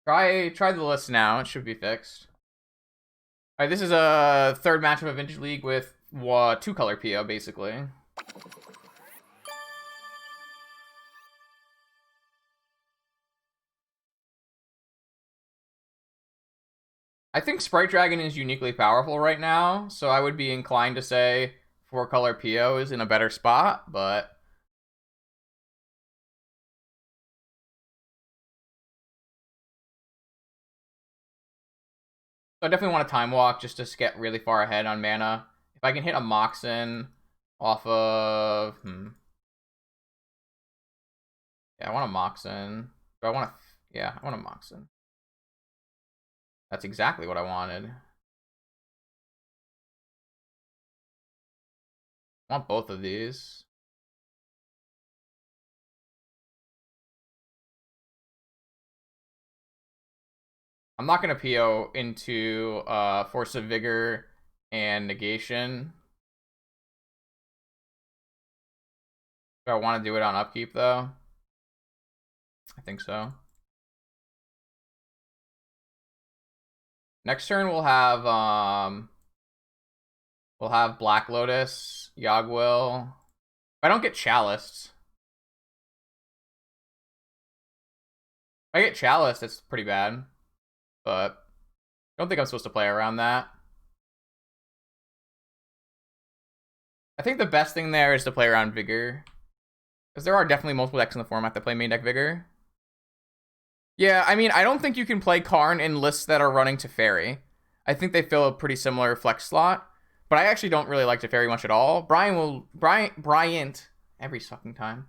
Try the list now. It should be fixed. All right, this is a third matchup of Vintage League with two color PO basically. I think Sprite Dragon is uniquely powerful right now, so I would be inclined to say four color PO is in a better spot, but I definitely want a Time Walk just to get really far ahead on mana. If I can hit a Moxen off of... Yeah, I want a Moxen. Do I want to... Yeah, I want a Moxen. That's exactly what I wanted. I want both of these. I'm not going to PO into Force of Vigor and Negation. Do I want to do it on upkeep, though? I think so. Next turn we'll have Black Lotus, Yogwill. If I don't get Chaliced. If I get Chaliced, it's pretty bad. But I don't think I'm supposed to play around that. I think the best thing there is to play around Vigor. Because there are definitely multiple decks in the format that play main deck Vigor. Yeah, I mean, I don't think you can play Karn in lists that are running Teferi. I think they fill a pretty similar flex slot. But I actually don't really like Teferi much at all. Bryant, every fucking time.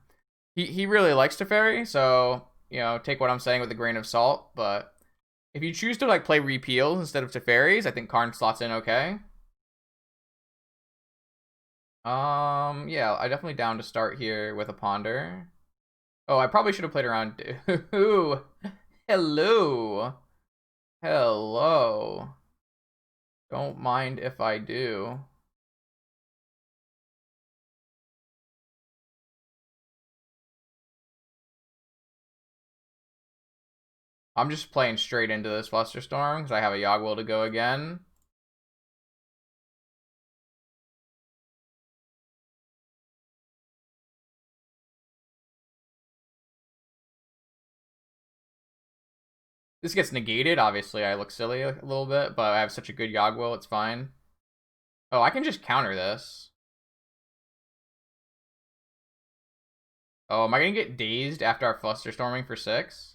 He really likes Teferi, so, you know, take what I'm saying with a grain of salt. But if you choose to, like, play Repeals instead of Teferis, I think Karn slots in okay. Yeah, I definitely down to start here with a Ponder. Oh, I probably should have played around. Ooh. Hello. Hello. Don't mind if I do. I'm just playing straight into this Flusterstorm because I have a Yogwill to go again. This gets negated. Obviously, I look silly a little bit, but I have such a good Yogwill, it's fine. Oh, I can just counter this. Oh, am I going to get dazed after our Flusterstorming for 6?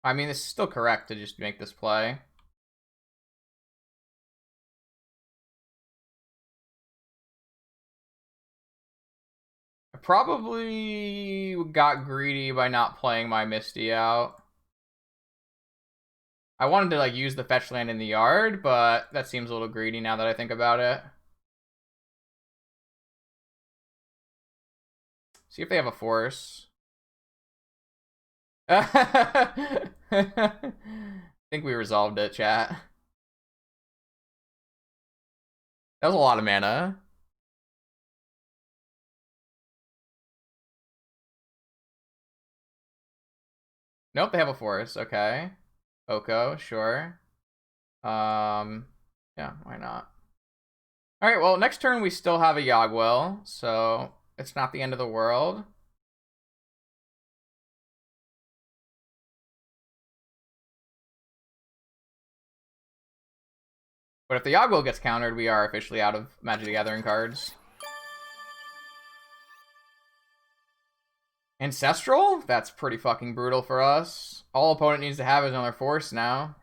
I mean, it's still correct to just make this play. I probably got greedy by not playing my Misty out. I wanted to like use the fetch land in the yard, but that seems a little greedy now that I think about it. See if they have a force. I think we resolved it, chat. That was a lot of mana. Nope, they have a force. Okay. Oko, sure. Yeah, why not? All right, well, next turn we still have a Yogwill, so it's not the end of the world. But if the Yogwill gets countered, we are officially out of Magic the Gathering cards. Ancestral? That's pretty fucking brutal for us. All opponent needs to have is another force now.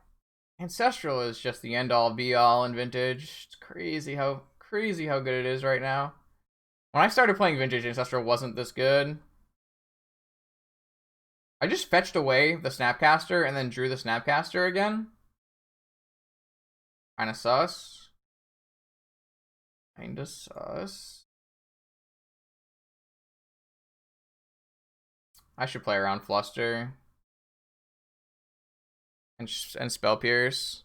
Ancestral is just the end-all be-all in Vintage. It's crazy how good it is right now. When I started playing Vintage, Ancestral wasn't this good. I just fetched away the Snapcaster and then drew the Snapcaster again. Kinda sus. Kinda sus. I should play around Fluster. And Spell Pierce.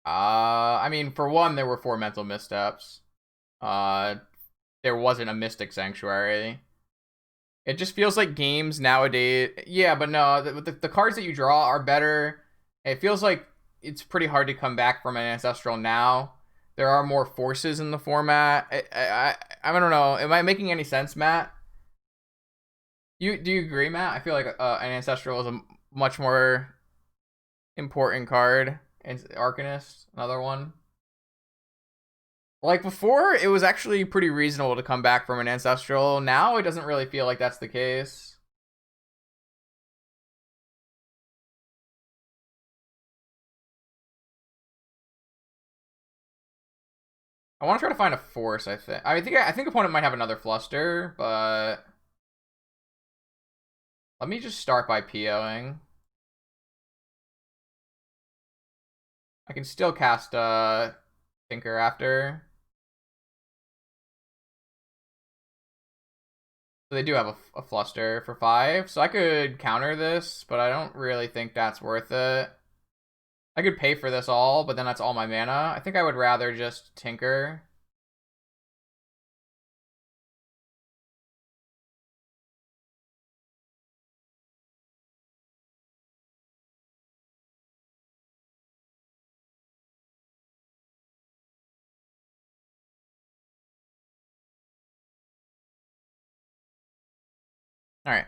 I mean, for one, there were 4 mental missteps. There wasn't a Mystic Sanctuary. It just feels like games nowadays. Yeah, but no, the cards that you draw are better. It feels like it's pretty hard to come back from an Ancestral now. There are more forces in the format. I don't know. Am I making any sense, Matt? Do you agree, Matt? I feel like an Ancestral is a much more important card. And Arcanist, another one. Like before, it was actually pretty reasonable to come back from an Ancestral. Now it doesn't really feel like that's the case. I want to try to find a force. I think opponent might have another Fluster, but let me just start by POing. I can still cast Tinker after. So they do have a Fluster for 5, so I could counter this, but I don't really think that's worth it. I could pay for this all, but then that's all my mana. I think I would rather just Tinker. All right.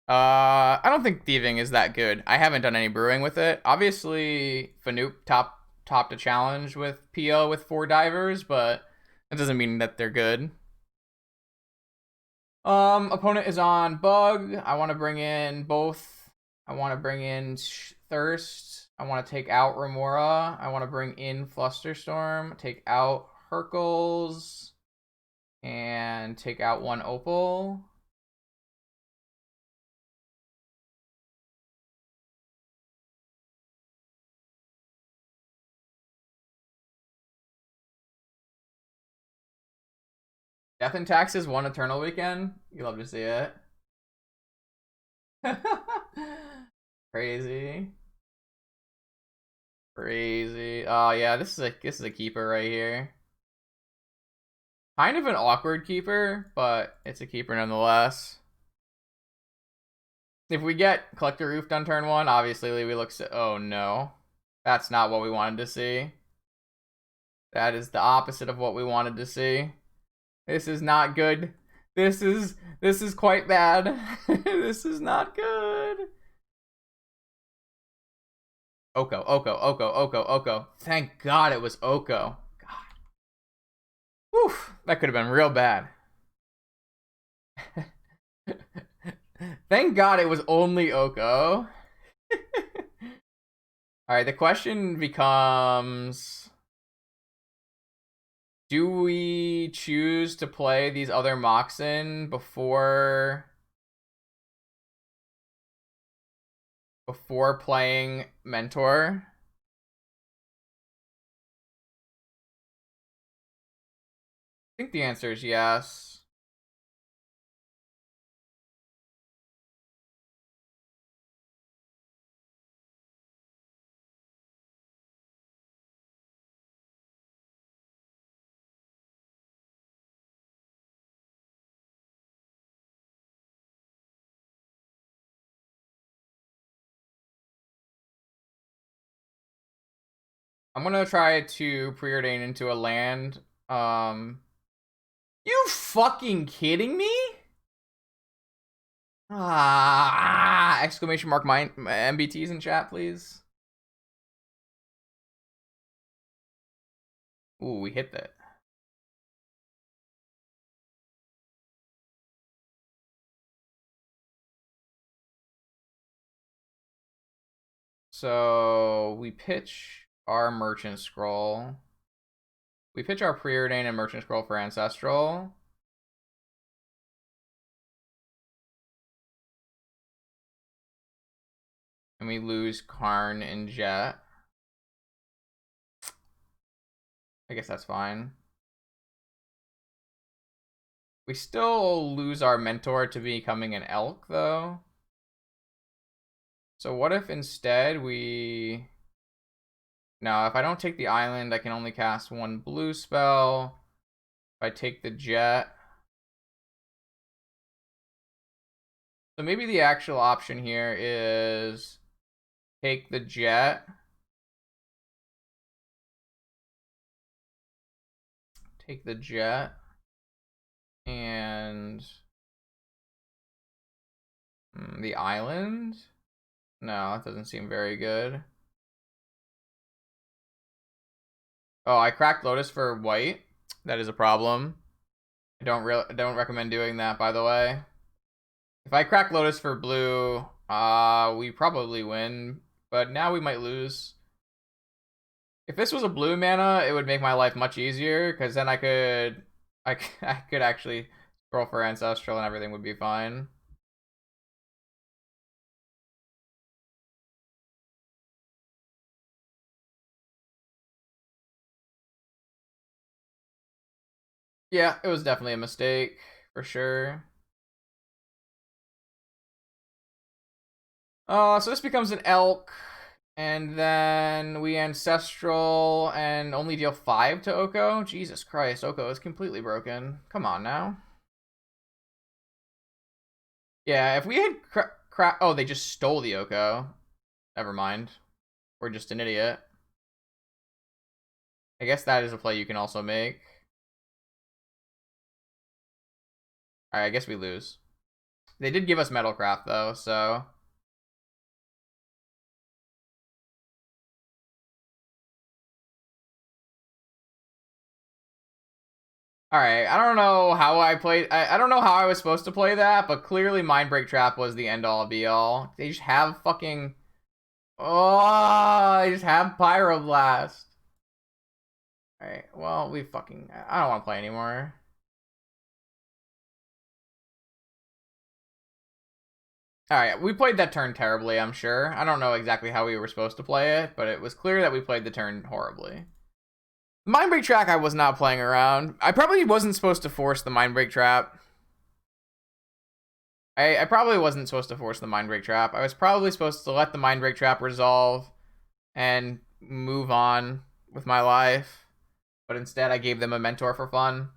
I don't think thieving is that good. I haven't done any brewing with it. Obviously, Fanoop topped a challenge with PO with 4 divers, but that doesn't mean that they're good. Opponent is on Bug. I want to bring in both. I want to bring in Thirst. I want to take out Remora. I want to bring in Flusterstorm. Take out Hercules. And take out 1 Opal. Death and Taxes 1 Eternal Weekend. You love to see it. Crazy. Crazy. Oh yeah, this is a keeper right here. Kind of an awkward keeper, but it's a keeper nonetheless. If we get Collector Roofed on turn 1, obviously we look oh no. That's not what we wanted to see. That is the opposite of what we wanted to see. This is not good. This is quite bad. This is not good. Oko. Thank God it was Oko. God. Whew, that could have been real bad. Thank God it was only Oko. Alright, the question becomes... do we choose to play these other Moxen before playing Mentor? I think the answer is yes. I'm gonna try to preordain into a land. You fucking kidding me? Exclamation mark my MBTs in chat, please. Ooh, we hit that. So we pitch our Merchant Scroll. We pitch our Preordain and Merchant Scroll for Ancestral. And we lose Karn and Jet. I guess that's fine. We still lose our Mentor to becoming an Elk, though. So what if instead we Now, if I don't take the island, I can only cast one blue spell. If I take the jet. So maybe the actual option here is take the jet. Take the jet. And the island? No, that doesn't seem very good. Oh, I cracked Lotus for white. That is a problem. I don't recommend doing that, by the way. If I crack Lotus for blue, we probably win, but now we might lose. If this was a blue mana, it would make my life much easier, because then I could actually scroll for Ancestral and everything would be fine. Yeah, it was definitely a mistake, for sure. So this becomes an elk, and then we Ancestral and only deal 5 to Oko. Jesus Christ, Oko is completely broken. Come on now. Yeah, if we had oh, they just stole the Oko. Never mind. We're just an idiot. I guess that is a play you can also make. Alright, I guess we lose. They did give us Metalcraft, though, so... Alright, I don't know how I played... I don't know how I was supposed to play that, but clearly Mindbreak Trap was the end-all, be-all. They just have fucking... Oh, they just have Pyroblast. Alright, well, we fucking... I don't want to play anymore. Alright, we played that turn terribly, I'm sure. I don't know exactly how we were supposed to play it, but it was clear that we played the turn horribly. Mindbreak Trap, I was not playing around. I probably wasn't supposed to force the Mindbreak Trap. I probably wasn't supposed to force the Mindbreak Trap. I was probably supposed to let the Mindbreak Trap resolve and move on with my life. But instead, I gave them a mentor for fun.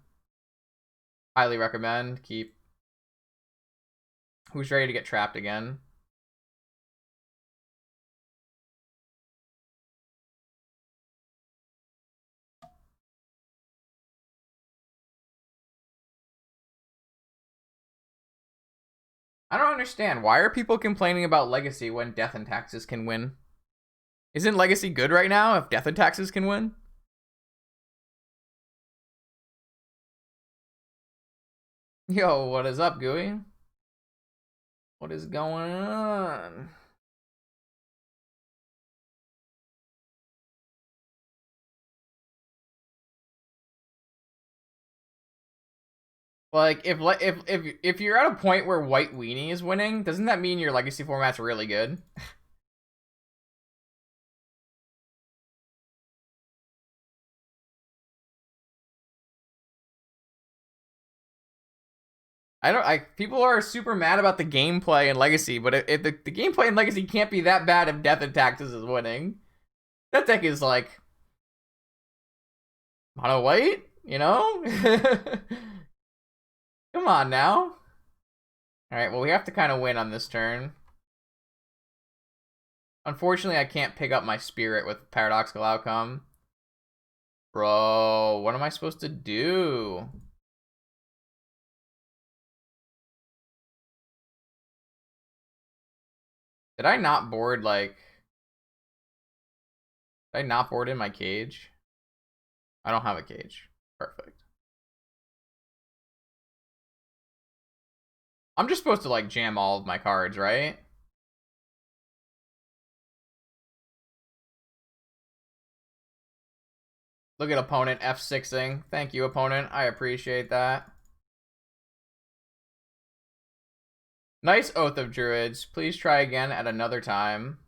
Highly recommend. Keep. Who's ready to get trapped again? I don't understand. Why are people complaining about Legacy when Death and Taxes can win? Isn't Legacy good right now if Death and Taxes can win? Yo, what is up, Gooey? What is going on? Like, if you're at a point where White Weenie is winning, doesn't that mean your Legacy format's really good? People are super mad about the gameplay in Legacy, but if the gameplay in Legacy can't be that bad if Death and Taxes is winning. That deck is like mono white, you know? Come on now. Alright, well we have to kind of win on this turn. Unfortunately, I can't pick up my spirit with Paradoxical Outcome. Bro, what am I supposed to do? Did I not board, like... Did I not board in my cage? I don't have a cage. Perfect. I'm just supposed to, like, jam all of my cards, right? Look at opponent F6ing. Thank you, opponent. I appreciate that. Nice Oath of Druids. Please try again at another time.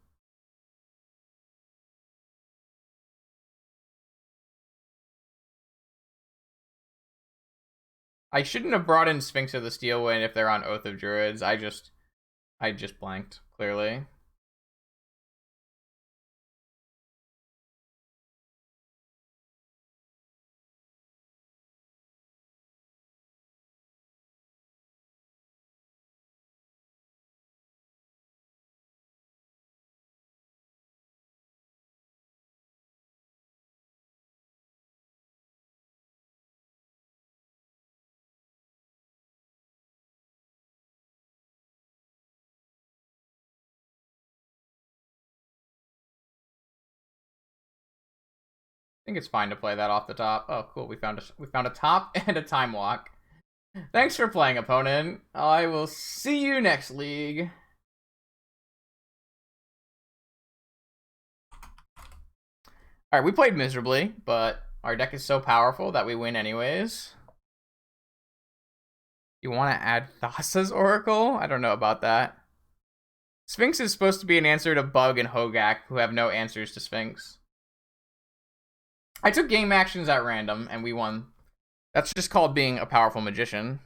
I shouldn't have brought in Sphinx of the Steelwind if they're on Oath of Druids. I just blanked, clearly. think it's fine to play that off the top. Oh, cool. We found a top and a time walk. Thanks for playing, opponent. I will see you next league. All right, we played miserably, but our deck is so powerful that we win anyways. You want to add Thassa's Oracle? I don't know about that. Sphinx is supposed to be an answer to Bug and Hogak, who have no answers to Sphinx. I took game actions at random, and we won. That's just called being a powerful magician.